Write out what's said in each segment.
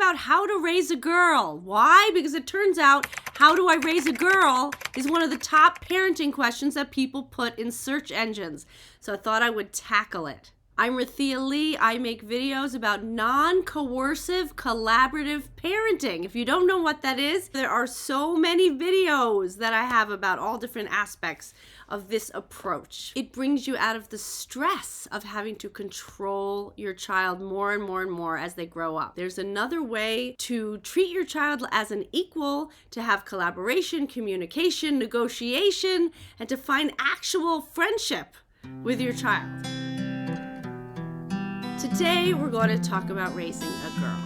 about how to raise a girl. Why? Because it turns out, how do I raise a girl is one of the top parenting questions that people put in search engines. So I thought I would tackle it. I'm Rathia Lee. I make videos about non-coercive collaborative parenting. If you don't know what that is, there are so many videos that I have about all different aspects of this approach. It brings you out of the stress of having to control your child more and more and more as they grow up. There's another way to treat your child as an equal, to have collaboration, communication, negotiation, and to find actual friendship with your child. Today, we're going to talk about raising a girl.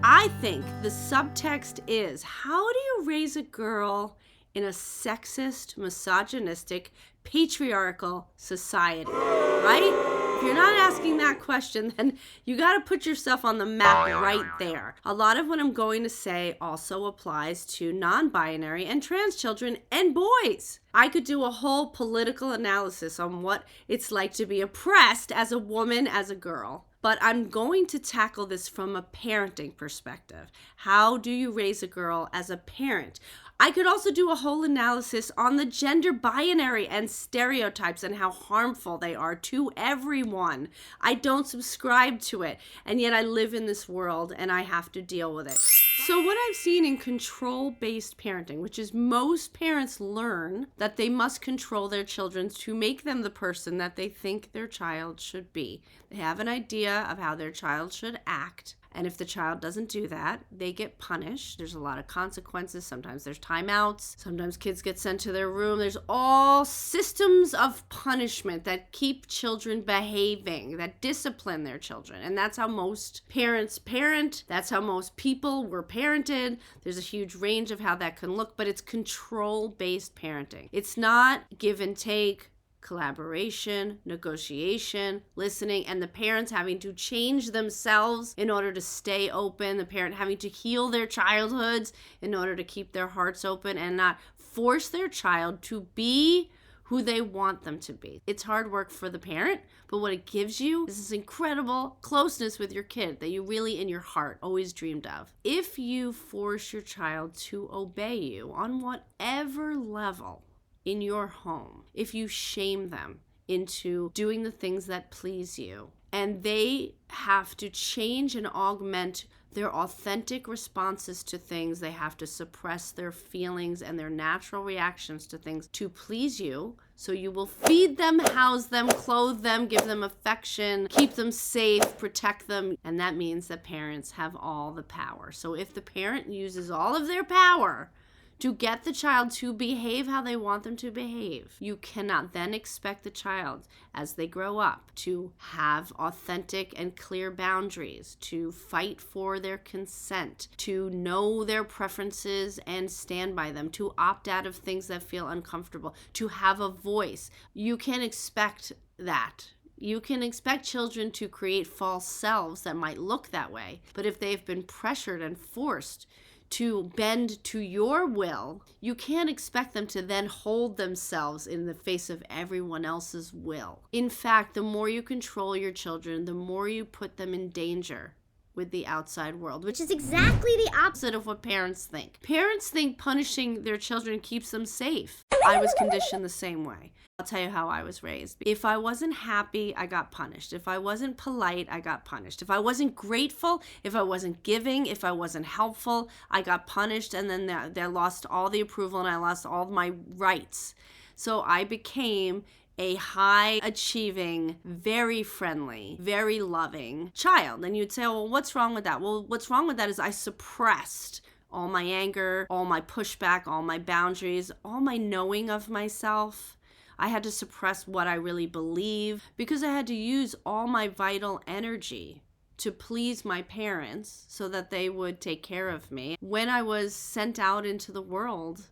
I think the subtext is, how do you raise a girl in a sexist, misogynistic, patriarchal society, right? If you're not asking that question, then you got to put yourself on the map right there. A lot of what I'm going to say also applies to non-binary and trans children and boys. I could do a whole political analysis on what it's like to be oppressed as a woman, as a girl. But I'm going to tackle this from a parenting perspective. How do you raise a girl as a parent? I could also do a whole analysis on the gender binary and stereotypes and how harmful they are to everyone. I don't subscribe to it, and yet I live in this world and I have to deal with it. So what I've seen in control-based parenting, which is most parents learn that they must control their children to make them the person that they think their child should be. They have an idea of how their child should act. And if the child doesn't do that, they get punished. There's a lot of consequences. Sometimes there's timeouts. Sometimes kids get sent to their room. There's all systems of punishment that keep children behaving, that discipline their children. And that's how most parents parent. That's how most people were parented. There's a huge range of how that can look, but it's control-based parenting. It's not give and take, collaboration, negotiation, listening, and the parents having to change themselves in order to stay open, the parent having to heal their childhoods in order to keep their hearts open and not force their child to be who they want them to be. It's hard work for the parent, but what it gives you is this incredible closeness with your kid that you really in your heart always dreamed of. If you force your child to obey you on whatever level in your home, if you shame them into doing the things that please you, and they have to change and augment their authentic responses to things, they have to suppress their feelings and their natural reactions to things to please you, so you will feed them, house them, clothe them, give them affection, keep them safe, protect them, and that means that parents have all the power. So if the parent uses all of their power to get the child to behave how they want them to behave, you cannot then expect the child, as they grow up, to have authentic and clear boundaries, to fight for their consent, to know their preferences and stand by them, to opt out of things that feel uncomfortable, to have a voice. You can expect that. You can expect children to create false selves that might look that way, but if they've been pressured and forced to bend to your will, you can't expect them to then hold themselves in the face of everyone else's will. In fact, the more you control your children, the more you put them in danger with the outside world, which is exactly the opposite of what parents think. Parents think punishing their children keeps them safe. I was conditioned the same way. I'll tell you how I was raised. If I wasn't happy, I got punished. If I wasn't polite, I got punished. If I wasn't grateful, if I wasn't giving, if I wasn't helpful, I got punished, and then I lost all the approval and I lost all my rights. So I became a high-achieving, very friendly, very loving child. And you'd say, well, what's wrong with that? Well, what's wrong with that is I suppressed all my anger, all my pushback, all my boundaries, all my knowing of myself. I had to suppress what I really believe because I had to use all my vital energy to please my parents so that they would take care of me. When I was sent out into the world,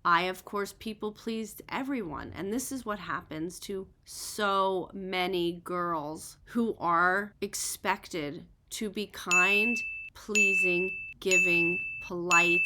I, of course, people pleased everyone. And this is what happens to so many girls who are expected to be kind, pleasing, giving, polite,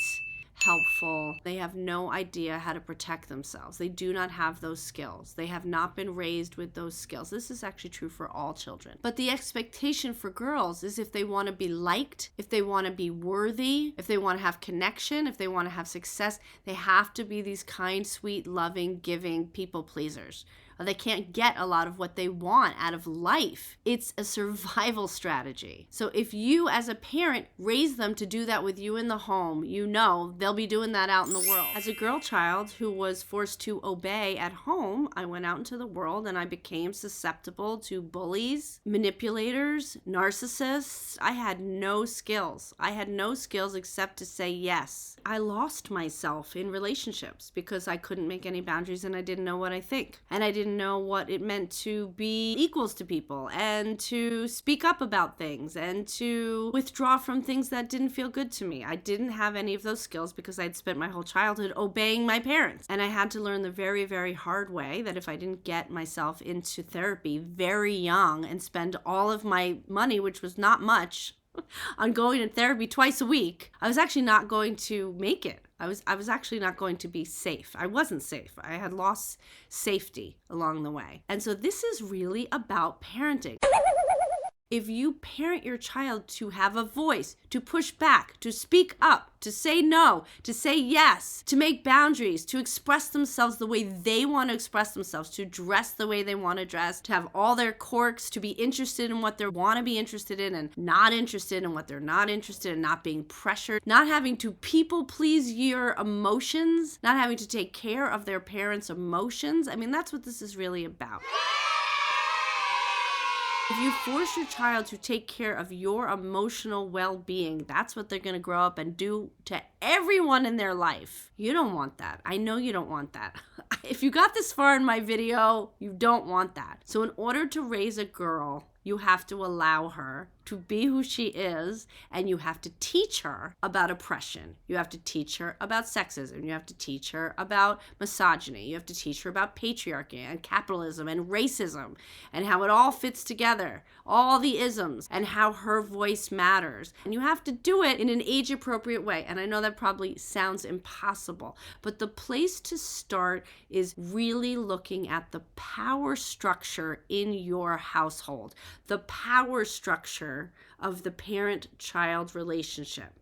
helpful. They have no idea how to protect themselves. They do not have those skills. They have not been raised with those skills. This is actually true for all children. But the expectation for girls is if they want to be liked, if they want to be worthy, if they want to have connection, if they want to have success, they have to be these kind, sweet, loving, giving people pleasers. They can't get a lot of what they want out of life. It's a survival strategy. So if you as a parent raise them to do that with you in the home, you know they'll be doing that out in the world. As a girl child who was forced to obey at home, I went out into the world and I became susceptible to bullies, manipulators, narcissists. I had no skills. I had no skills except to say yes. I lost myself in relationships because I couldn't make any boundaries and I didn't know what I think. And I didn't know what it meant to be equals to people and to speak up about things and to withdraw from things that didn't feel good to me. I didn't have any of those skills because I'd spent my whole childhood obeying my parents. And I had to learn the very, very hard way that if I didn't get myself into therapy very young and spend all of my money, which was not much, on going to therapy twice a week, I was actually not going to make it. I was actually not going to be safe. I wasn't safe. I had lost safety along the way. And so this is really about parenting. If you parent your child to have a voice, to push back, to speak up, to say no, to say yes, to make boundaries, to express themselves the way they want to express themselves, to dress the way they want to dress, to have all their quirks, to be interested in what they want to be interested in and not interested in what they're not interested in, not being pressured, not having to people please your emotions, not having to take care of their parents' emotions. I mean, that's what this is really about. If you force your child to take care of your emotional well-being, that's what they're going to grow up and do to everyone in their life. You don't want that. I know you don't want that. If you got this far in my video, you don't want that. So in order to raise a girl, you have to allow her to be who she is, and you have to teach her about oppression. You have to teach her about sexism. You have to teach her about misogyny. You have to teach her about patriarchy and capitalism and racism and how it all fits together, all the isms, and how her voice matters. And you have to do it in an age-appropriate way. And I know that probably sounds impossible, but the place to start is really looking at the power structure in your household, the power structure of the parent-child relationship.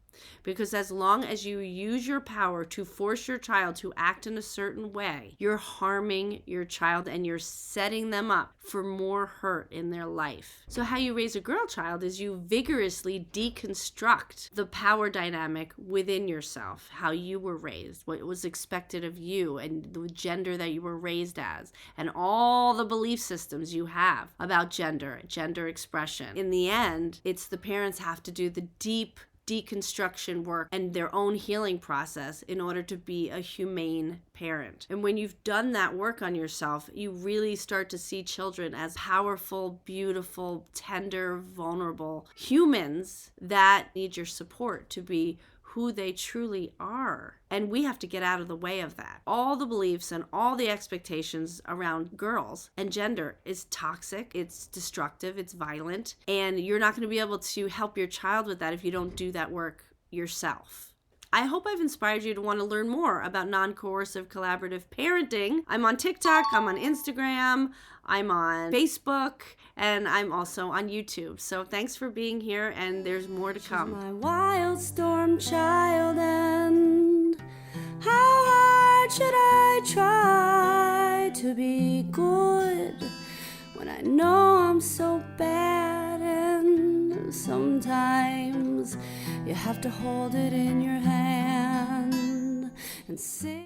Because as long as you use your power to force your child to act in a certain way, you're harming your child and you're setting them up for more hurt in their life. So how you raise a girl child is you vigorously deconstruct the power dynamic within yourself, how you were raised, what was expected of you, and the gender that you were raised as, and all the belief systems you have about gender expression. In the end, it's the parents have to do the deep deconstruction work and their own healing process in order to be a humane parent. And when you've done that work on yourself, you really start to see children as powerful, beautiful, tender, vulnerable humans that need your support to be who they truly are. And we have to get out of the way of that. All the beliefs and all the expectations around girls and gender is toxic, it's destructive, it's violent, and you're not going to be able to help your child with that if you don't do that work yourself. I hope I've inspired you to want to learn more about non-coercive collaborative parenting. I'm on TikTok, I'm on Instagram, I'm on Facebook, and I'm also on YouTube. So thanks for being here, and there's more to come. She's my wild storm child, and how hard should I try to be good when I know I'm so bad? And sometimes you have to hold it in your hand and sing.